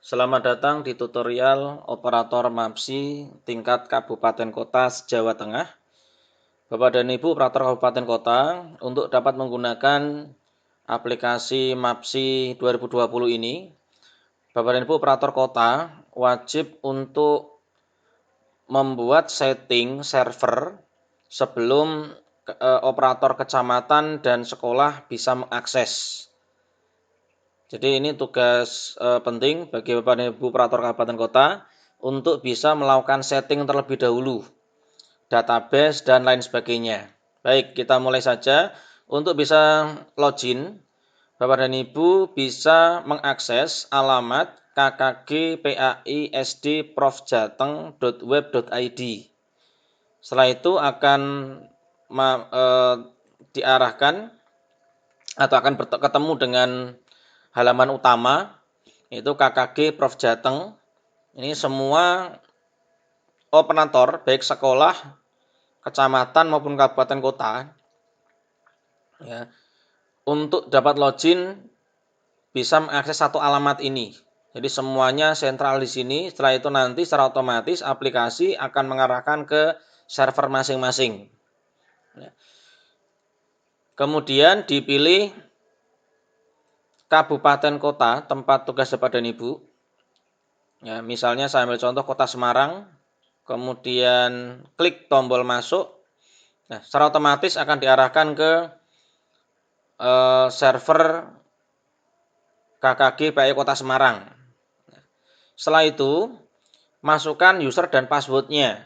Selamat datang di tutorial operator MAPSI tingkat Kabupaten Kota Jawa Tengah. Bapak dan Ibu operator Kabupaten Kota, untuk dapat menggunakan aplikasi MAPSI 2020 ini, Bapak dan Ibu operator kota wajib untuk membuat setting server sebelum operator kecamatan dan sekolah bisa mengakses. Jadi ini tugas penting bagi Bapak dan Ibu operator kabupaten kota untuk bisa melakukan setting terlebih dahulu, database dan lain sebagainya. Baik, kita mulai saja. Untuk bisa login, Bapak dan Ibu bisa mengakses alamat kkgpaisdprofjateng.web.id. Setelah itu akan diarahkan atau akan ketemu dengan halaman utama, yaitu KKG Prof Jateng. Ini semua operator baik sekolah, kecamatan maupun kabupaten kota, ya, untuk dapat login bisa mengakses satu alamat ini. Jadi semuanya sentral di sini. Setelah itu nanti secara otomatis aplikasi akan mengarahkan ke server masing-masing. Kemudian dipilih kabupaten kota tempat tugas Bapak dan Ibu. Ya, misalnya saya ambil contoh Kota Semarang, kemudian klik tombol masuk. Nah, secara otomatis akan diarahkan ke server KKG PAI Kota Semarang. Setelah itu, masukkan user dan passwordnya.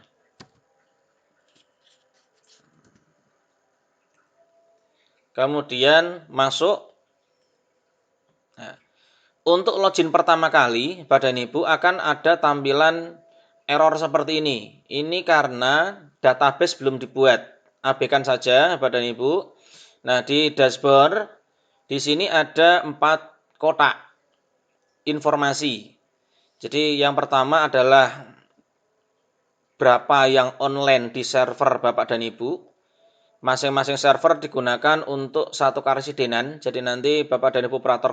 Kemudian masuk. Nah, untuk login pertama kali, Bapak dan Ibu akan ada tampilan error seperti ini. Ini karena database belum dibuat. Abaikan saja, Bapak dan Ibu. Nah, di dashboard, di sini ada 4 kotak informasi. Jadi yang pertama adalah berapa yang online di server Bapak dan Ibu. Masing-masing server digunakan untuk satu karesidenan. Jadi nanti Bapak dan Ibu operator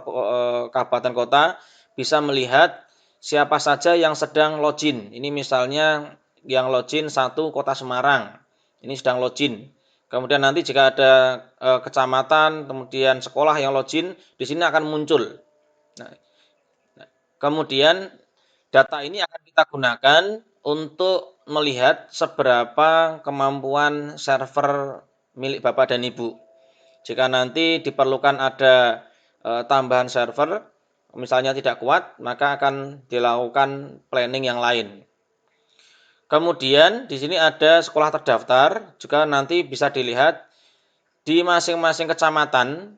kabupaten kota bisa melihat siapa saja yang sedang login. Ini misalnya yang login 1 Kota Semarang. Ini sedang login. Kemudian nanti jika ada kecamatan, kemudian sekolah yang login, di sini akan muncul. Nah, kemudian data ini akan kita gunakan untuk melihat seberapa kemampuan server milik Bapak dan Ibu. Jika nanti diperlukan ada tambahan server, misalnya tidak kuat, maka akan dilakukan planning yang lain. Kemudian di sini ada sekolah terdaftar, juga nanti bisa dilihat di masing-masing kecamatan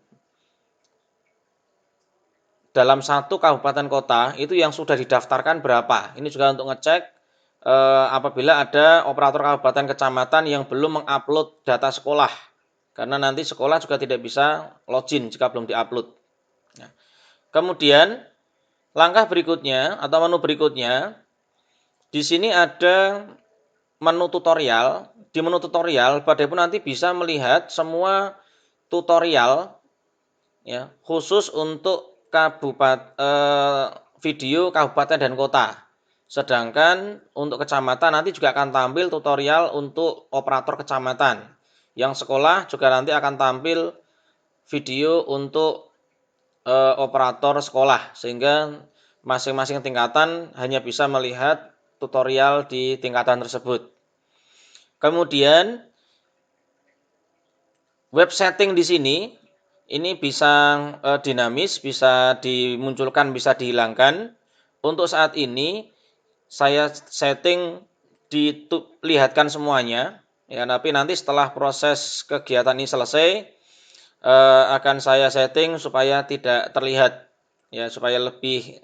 dalam satu kabupaten kota itu yang sudah didaftarkan berapa. Ini juga untuk ngecek apabila ada operator kabupaten kecamatan yang belum mengupload data sekolah. Karena nanti sekolah juga tidak bisa login jika belum diupload. Nah, kemudian langkah berikutnya atau menu berikutnya, di sini ada menu tutorial. Di menu tutorial, Bapak Ibu nanti bisa melihat semua tutorial ya, khusus untuk video kabupaten dan kota. Sedangkan untuk kecamatan nanti juga akan tampil tutorial untuk operator kecamatan. Yang sekolah juga nanti akan tampil video untuk operator sekolah, sehingga masing-masing tingkatan hanya bisa melihat tutorial di tingkatan tersebut. Kemudian web setting di sini ini bisa dinamis, bisa dimunculkan, bisa dihilangkan. Untuk saat ini saya setting dilihatkan semuanya. Ya, tapi nanti setelah proses kegiatan ini selesai akan saya setting supaya tidak terlihat, ya, supaya lebih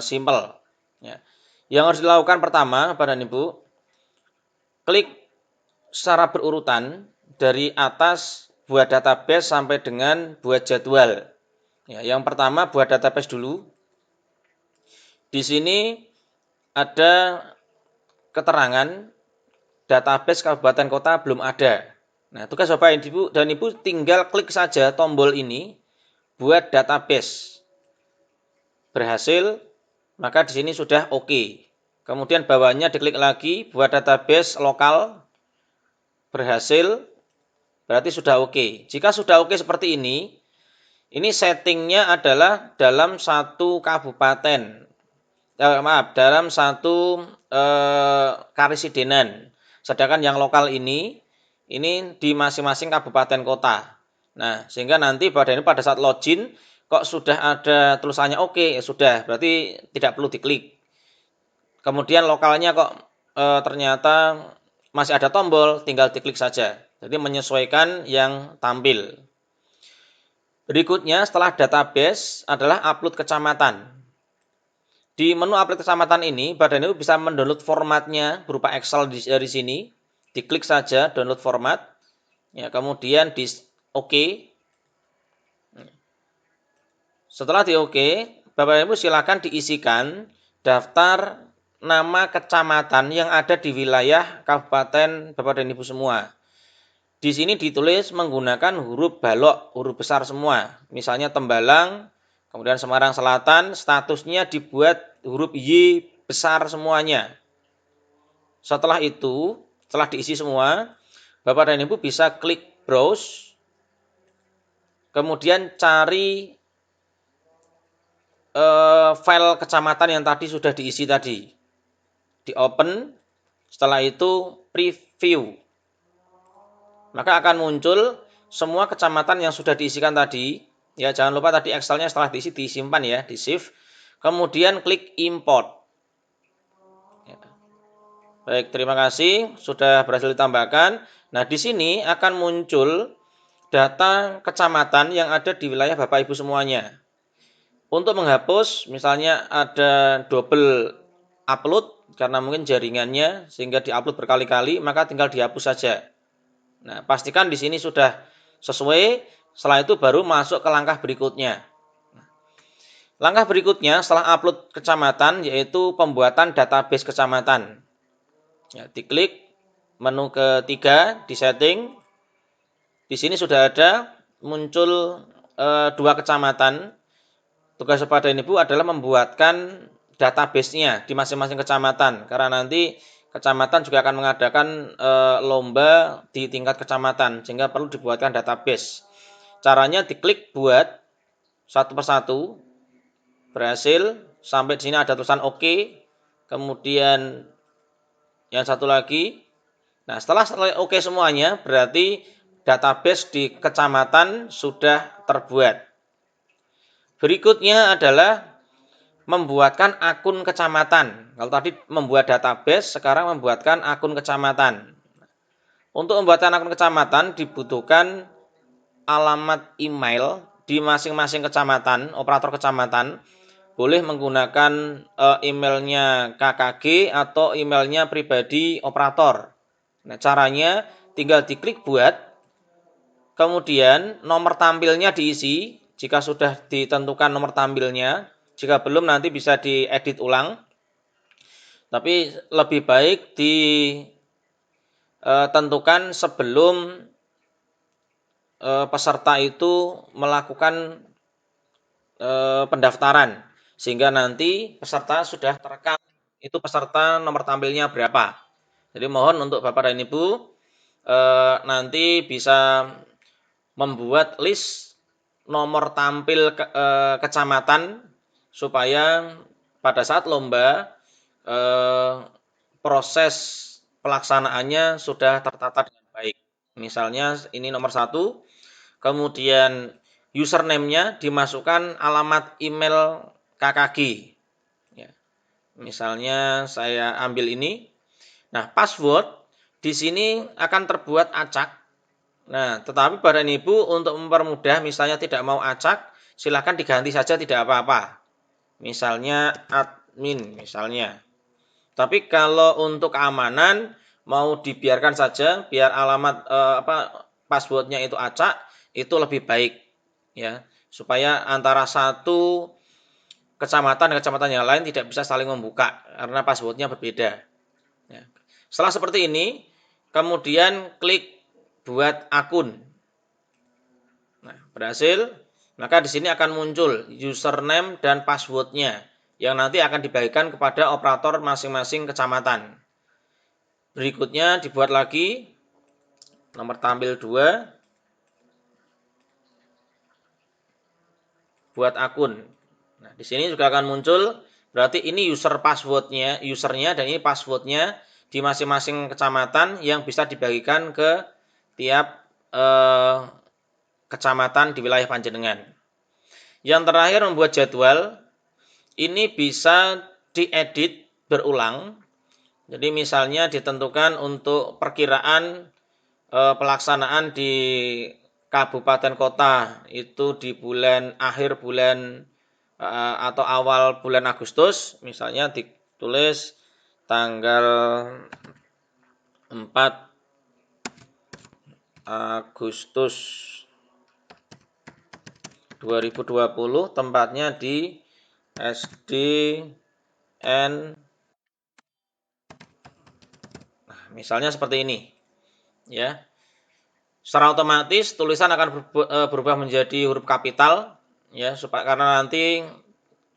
simpel. Ya. Yang harus dilakukan pertama, Bapak dan Ibu, klik secara berurutan dari atas buat database sampai dengan buat jadwal. Ya, yang pertama buat database dulu. Di sini ada keterangan database kabupaten kota belum ada. Nah, tugas Bapak Ibu dan Ibu tinggal klik saja tombol ini buat database. Berhasil, maka di sini sudah oke. Kemudian bawahnya diklik lagi, buat database lokal, berhasil, berarti sudah oke. Jika sudah oke seperti ini settingnya adalah dalam satu kabupaten, dalam satu karisidenan. Sedangkan yang lokal ini di masing-masing kabupaten kota. Nah, sehingga nanti pada saat login kok sudah ada tulisannya oke, ya sudah, berarti tidak perlu diklik. Kemudian lokalnya kok ternyata masih ada tombol, tinggal diklik saja. Jadi menyesuaikan yang tampil. Berikutnya setelah database adalah upload kecamatan. Di menu upload kecamatan ini, Bapak Ibu bisa mendownload formatnya berupa Excel dari sini. Diklik saja download format. Ya, kemudian di OK. Setelah di OK, Bapak Ibu silakan diisikan daftar nama kecamatan yang ada di wilayah Kabupaten Bapak dan Ibu semua. Di sini ditulis menggunakan huruf balok, huruf besar semua. Misalnya Tembalang, kemudian Semarang Selatan, statusnya dibuat huruf Y besar semuanya. Setelah itu, setelah diisi semua, Bapak dan Ibu bisa klik browse, kemudian cari file kecamatan yang tadi sudah diisi tadi. Di open, setelah itu preview. Maka akan muncul semua kecamatan yang sudah diisikan tadi. Ya, jangan lupa tadi Excelnya setelah diisi disimpan ya, di save. Kemudian klik import. Ya. Baik, terima kasih sudah berhasil ditambahkan. Nah, di sini akan muncul data kecamatan yang ada di wilayah Bapak Ibu semuanya. Untuk menghapus, misalnya ada double upload karena mungkin jaringannya sehingga diupload berkali-kali, maka tinggal dihapus saja. Nah, pastikan di sini sudah sesuai, setelah itu baru masuk ke langkah berikutnya. Langkah berikutnya setelah upload kecamatan yaitu pembuatan database kecamatan. Ya, diklik menu ketiga di setting. Di sini sudah ada muncul 2 kecamatan. Tugas Bapak dan Ibu adalah membuatkan database-nya di masing-masing kecamatan karena nanti kecamatan juga akan mengadakan lomba di tingkat kecamatan sehingga perlu dibuatkan database. Caranya diklik buat satu persatu, berhasil, sampai di sini ada tulisan OK, kemudian yang satu lagi. Nah, setelah OK semuanya, berarti database di kecamatan sudah terbuat. Berikutnya adalah membuatkan akun kecamatan. Kalau tadi membuat database, sekarang membuatkan akun kecamatan. Untuk membuatkan akun kecamatan dibutuhkan alamat email di masing-masing kecamatan, operator kecamatan. Boleh menggunakan emailnya KKG atau emailnya pribadi operator. Nah, caranya tinggal diklik buat, kemudian nomor tampilnya diisi. Jika sudah ditentukan nomor tampilnya, jika belum nanti bisa diedit ulang. Tapi lebih baik ditentukan sebelum peserta itu melakukan pendaftaran. Sehingga nanti peserta sudah terekam itu peserta nomor tampilnya berapa. Jadi mohon untuk Bapak dan Ibu nanti bisa membuat list nomor tampil kecamatan supaya pada saat lomba proses pelaksanaannya sudah tertata dengan baik. Misalnya ini nomor 1, kemudian username-nya dimasukkan alamat email KKG. Ya. Misalnya saya ambil ini. Nah, password di sini akan terbuat acak. Nah, tetapi Bapak dan Ibu untuk mempermudah misalnya tidak mau acak, silakan diganti saja tidak apa-apa. Misalnya admin misalnya. Tapi kalau untuk keamanan mau dibiarkan saja biar alamat passwordnya itu acak, itu lebih baik ya. Supaya antara satu kecamatan dan kecamatan yang lain tidak bisa saling membuka karena passwordnya berbeda. Ya. Setelah seperti ini, kemudian klik buat akun. Nah, berhasil, maka di sini akan muncul username dan passwordnya. yang nanti akan dibagikan kepada operator masing-masing kecamatan. Berikutnya dibuat lagi nomor tampil 2 buat akun. Nah, di sini juga akan muncul berarti ini usernya dan ini passwordnya di masing-masing kecamatan yang bisa dibagikan ke tiap kecamatan di wilayah panjenengan. Yang terakhir membuat jadwal, ini bisa diedit berulang. Jadi misalnya ditentukan untuk perkiraan pelaksanaan di kabupaten kota itu di akhir bulan atau awal bulan Agustus, misalnya ditulis tanggal 4 Agustus 2020, tempatnya di SDN. Nah, misalnya seperti ini, ya. Secara otomatis tulisan akan berubah menjadi huruf kapital, ya, supaya karena nanti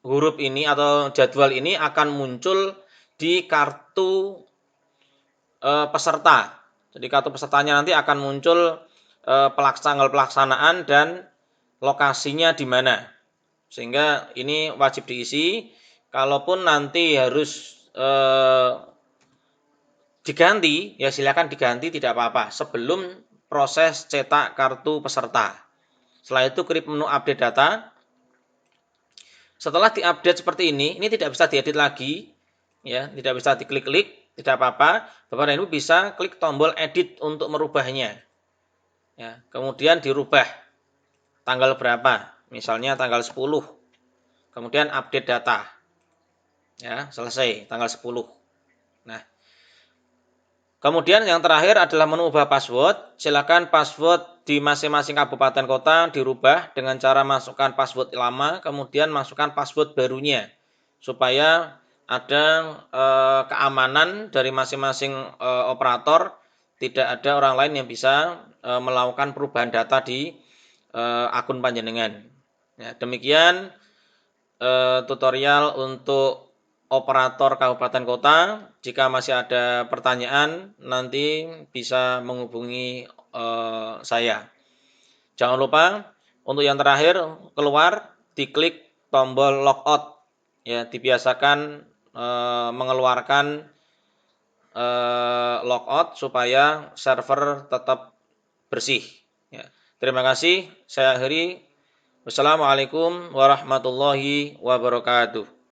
huruf ini atau jadwal ini akan muncul di kartu peserta. Jadi kartu pesertanya nanti akan muncul tanggal pelaksanaan dan lokasinya di mana. Sehingga ini wajib diisi. Kalaupun nanti harus diganti, ya silakan diganti, tidak apa-apa sebelum proses cetak kartu peserta. Setelah itu klik menu update data. Setelah diupdate seperti ini tidak bisa diedit lagi, ya, tidak bisa diklik-klik, tidak apa-apa. Bapak dan Ibu bisa klik tombol edit untuk merubahnya. Ya, kemudian dirubah tanggal berapa, misalnya tanggal 10. Kemudian update data. Ya, selesai tanggal 10. Nah, kemudian yang terakhir adalah menu ubah password. Silakan password di masing-masing kabupaten kota dirubah dengan cara masukkan password lama, kemudian masukkan password barunya, supaya ada keamanan dari masing-masing operator, tidak ada orang lain yang bisa melakukan perubahan data di akun panjenengan. Ya, demikian tutorial untuk operator kabupaten kota. Jika masih ada pertanyaan, nanti bisa menghubungi saya. Jangan lupa untuk yang terakhir keluar, diklik tombol logout. Ya, dibiasakan mengeluarkan logout supaya server tetap bersih. Ya. Terima kasih. Saya akhiri. Wassalamualaikum warahmatullahi wabarakatuh.